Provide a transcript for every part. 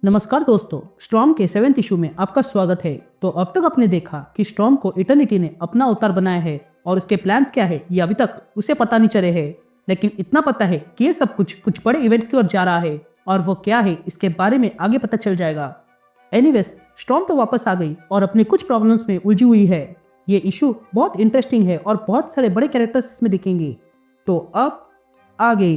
नमस्कार दोस्तों, स्टॉर्म के 7th इशू में आपका स्वागत है। तो अब तक आपने देखा कि स्टॉर्म को इटर्निटी ने अपना अवतार बनाया है और उसके प्लान्स क्या है ये अभी तक उसे पता नहीं चले हैं। लेकिन इतना पता है कि ये सब कुछ बड़े इवेंट्स की ओर जा रहा है और वो क्या है इसके बारे में आगे पता चल जाएगा। एनीवेज, स्टॉर्म तो वापस आ गई और अपने कुछ प्रॉब्लम्स में उलझी हुई है। ये इशू बहुत इंटरेस्टिंग है और बहुत सारे बड़े कैरेक्टर्स इसमें दिखेंगे। तो अब आगे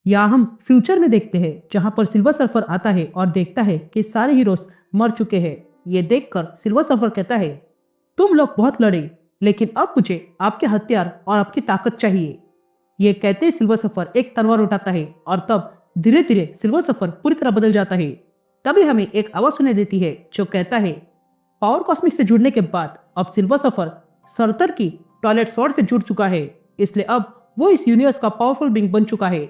या हम फ्यूचर में देखते हैं जहां पर सिल्वर सर्फर आता है और देखता है कि सारे हीरोज मर चुके हैं। ये देखकर सिल्वर सर्फर कहता है, तुम लोग बहुत लड़े, लेकिन अब मुझे आपके हथियार और आपकी ताकत चाहिए। ये कहते ही सिल्वर सर्फर एक तलवार उठाता है और तब धीरे धीरे सिल्वर सर्फर पूरी तरह बदल जाता है। तभी हमें एक आवाज सुनाई देती है जो कहता है, पावर कॉस्मिक से जुड़ने के बाद अब सिल्वर सर्फर सरतर की टॉयलेट स्वॉर्ड से जुड़ चुका है, इसलिए अब वो इस यूनिवर्स का पावरफुल बीइंग बन चुका है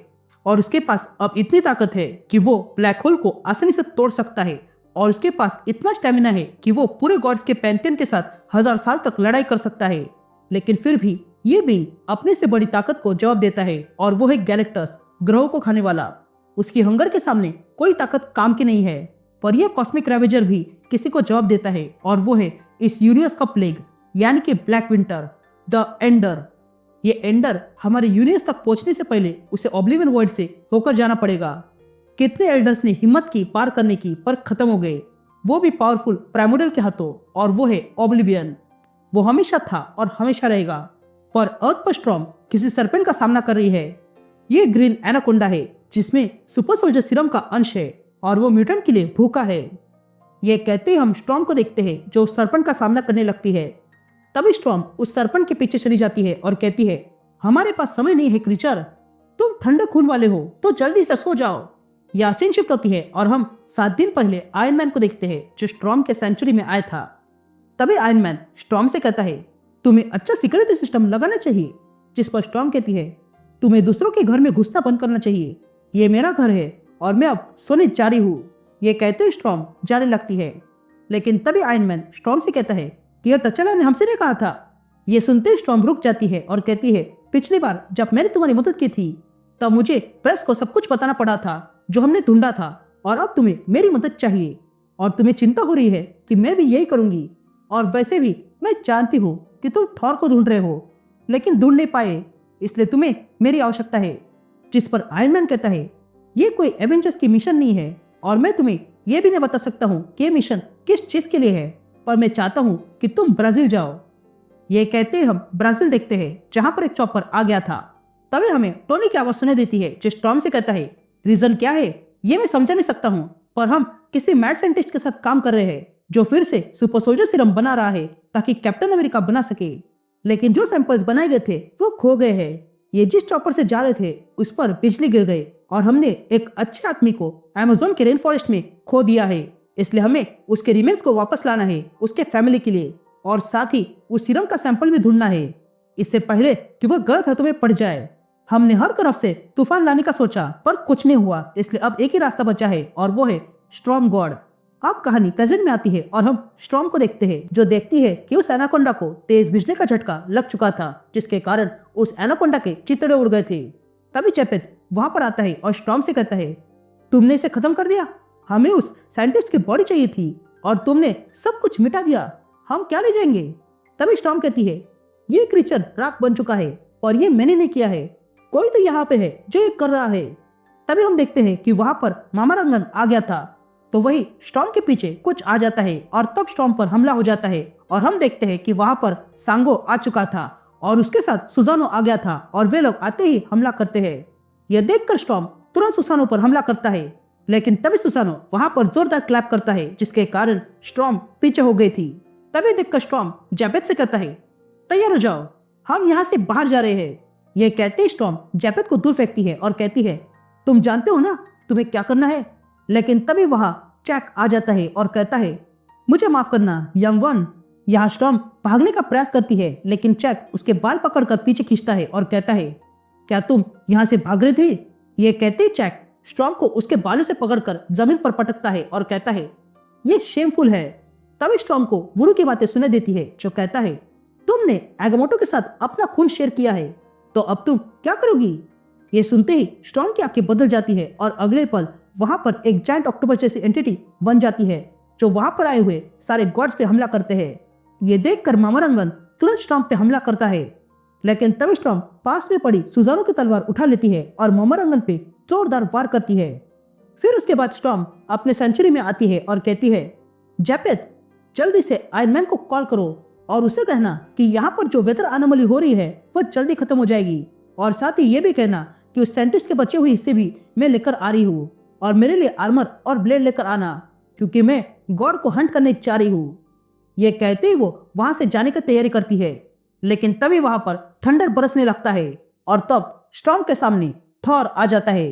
और उसके पास अब इतनी ताकत है कि वो ब्लैक होल को आसानी से तोड़ सकता है और उसके पास इतना स्टेमिना है कि वो पूरे गॉड्स के पैंथियन के साथ 1000 साल तक लड़ाई कर सकता है। लेकिन फिर भी ये बीइंग अपने से बड़ी ताकत को जवाब देता है और वो है गैलेक्टस, ग्रहों को खाने वाला। उसकी हंगर के सामने कोई ताकत काम की नहीं है, पर यह कॉस्मिक रेवेजर भी किसी को जवाब देता है और वो है इस यूनिवर्स का प्लेग, यानी कि ब्लैक विंटर, द एंडर। ये एंडर हमारे यूनिवर्स तक पहुंचने से पहले उसे ऑब्लिवियन वॉइड से होकर जाना पड़ेगा। कितने एल्डर्स ने हिम्मत की पार करने की पर खत्म हो गए, वो भी पावरफुल प्राइमोर्डियल के हाथों, और वो है ऑब्लिवियन। वो हमेशा था और हमेशा रहेगा। पर अर्थ पर स्टॉर्म किसी सरपेंट का सामना कर रही है। ये ग्रीन एनाकोंडा है जिसमें सुपर सोल्जर सीरम का अंश है और वो म्यूटेंट के लिए भूखा है। ये कहते ही हम स्टॉर्म को देखते हैं जो सरपेंट का सामना करने लगती है। तभी स्टॉर्म उस सरपंच के पीछे चली जाती है और कहती है, हमारे पास समय नहीं है क्रीचर, तुम ठंडे खून वाले हो तो जल्दी से सो जाओ। यह सीन शिफ्ट होती है और हम 7 दिन पहले आयरन मैन को देखते हैं जो स्टॉर्म के सेंचुरी में आया था। तभी आयरन मैन स्टॉर्म से कहता है, तुम्हें अच्छा सिक्योरिटी सिस्टम लगाना चाहिए। जिस पर स्टॉर्म कहती है, तुम्हें दूसरों के घर में घुसना बंद करना चाहिए, ये मेरा घर है और मैं अब सोने जा रही हूँ। ये कहते ही स्टॉर्म जाने लगती है। लेकिन तभी आयरन मैन स्टॉर्म से कहता है कि यह टचला ने हमसे नहीं कहा था। ये सुनते ही स्टॉर्म रुक जाती है और कहती है, पिछली बार जब मैंने तुम्हारी मदद की थी तब मुझे प्रेस को सब कुछ बताना पड़ा था जो हमने ढूंढा था, और अब तुम्हें मेरी मदद चाहिए और तुम्हें चिंता हो रही है कि मैं भी यही करूंगी। और वैसे भी मैं जानती हूँ कि तुम थॉर को ढूंढ रहे हो लेकिन ढूंढ नहीं पाए, इसलिए तुम्हें मेरी आवश्यकता है। जिस पर आयरन मैन कहता है, ये कोई एवेंजर्स की मिशन नहीं है और मैं तुम्हें यह भी नहीं बता सकता हूँ कि मिशन किस चीज के लिए है, पर मैं चाहता हूं कि तुम ब्राजील जाओ। ये कहते हम ब्राजील देखते हैं जहां पर एक चॉपर आ गया था। तभी हमें टोनी की आवाज सुनाई देती है जो स्टॉर्म से कहता है, रीजन क्या है ये मैं समझा नहीं सकता हूं, पर हम किसी मैड साइंटिस्ट के साथ काम कर रहे हैं जो फिर से सुपर सोल्जर सीरम बना रहा है ताकि कैप्टन अमेरिका बना सके। लेकिन जो सैंपल्स बनाए गए थे वो खो गए हैं। ये जिस चॉपर से जा रहे थे उस पर बिजली गिर गई और हमने एक अच्छे आदमी को अमेज़न के रेन फॉरेस्ट में खो दिया है, इसलिए हमें उसके रिमेन्स को वापस लाना है उसके फैमिली के लिए, और साथ ही उस सीरम का सैंपल भी ढूंढना है इससे पहले कि वह गलत हाथों में पड़ जाए। हमने हर तरफ से तूफान लाने का सोचा पर कुछ नहीं हुआ, इसलिए अब एक ही रास्ता बचा है और वो है स्टॉर्म गॉड। अब कहानी प्रेजेंट में आती है और हम स्टॉर्म को देखते हैं जो देखती है कि उस एनाकोंडा को तेज बिजली का झटका लग चुका था जिसके कारण उस एनाकोंडा के चितड़े उड़ गए थे। तभी चेपेत वहां पर आता है और स्टॉर्म से कहता है, तुमने इसे खत्म कर दिया, हमें उस साइंटिस्ट की बॉडी चाहिए थी और तुमने सब कुछ मिटा दिया, हम क्या ले जाएंगे। तभी स्टॉर्म कहती है, ये क्रीचर राख बन चुका है और ये मैंने नहीं किया है, कोई तो यहाँ पे है जो ये कर रहा है। तभी हम देखते हैं कि वहां पर मामा रंगन आ गया था, तो वही स्टॉर्म के पीछे कुछ आ जाता है और तब स्टॉर्म पर हमला हो जाता है और हम देखते हैं कि वहां पर सांगो आ चुका था और उसके साथ सुजानो आ गया था और वे लोग आते ही हमला करते हैं। यह देखकर स्टॉर्म तुरंत सुसानो पर हमला करता है, लेकिन तभी सुसानो वहां पर जोरदार क्लैप करता है जिसके कारण स्टॉर्म पीछे हो गई थी। तभी देखकर स्टॉर्म जैपेट से कहता है, तैयार हो जाओ, हम यहाँ से बाहर जा रहे हैं। यह कहते ही स्टॉर्म जैपेट को दूर फेंकती है और कहती है, तुम जानते हो ना तुम्हें क्या करना है। लेकिन तभी वहां चैक आ जाता है और कहता है, मुझे माफ करना यंग वन। यहाँ स्टॉर्म भागने का प्रयास करती है लेकिन चैक उसके बाल पकड़कर पीछे खींचता है और कहता है, क्या तुम यहाँ से भाग रहे थे। ये कहते ही चैक स्टॉर्म को उसके बालों से पकड़कर जमीन पर पटकता है और कहता है, ये शेमफुल है। तभी स्टॉर्म को वुरू की बातें सुनाई देती है जो कहता है, तुमने एगामोटो के साथ अपना खून शेयर किया है, तो अब तुम क्या करोगी? ये सुनते ही स्टॉर्म की आंखें बदल जाती है और अगले पल वहां पर एक जायंट ऑक्टोपस जैसी एंटिटी बन जाती है जो वहां पर आए हुए सारे गॉड्स पे हमला करते हैं। ये देखकर मामारंगन तुरंत स्टॉर्म पे हमला करता है, लेकिन तभी स्टॉर्म पास में पड़ी सुजारू की तलवार उठा लेती है और मामारंगन पे जोरदार वार करती है। फिर उसके बाद स्टॉर्म अपने सेंचुरी में आती है और कहती है, जेपेथ, जल्दी से आयरन मैन को कॉल करो और उसे कहना कि यहाँ पर जो वेदर अनोमली हो रही है वह जल्दी खत्म हो जाएगी, और साथ ही ये भी कहना कि उस साइंटिस्ट के बचे हुए हिस्से भी मैं लेकर आ रही हूँ और मेरे लिए आर्मर और ब्लेड लेकर आना, क्योंकि मैं गॉड को हंट करने जा रही हूँ। ये कहते ही वो वहां से जाने की तैयारी करती है, लेकिन तभी वहां पर थंडर बरसने लगता है और तब स्टॉर्म के सामने थॉर आ जाता है।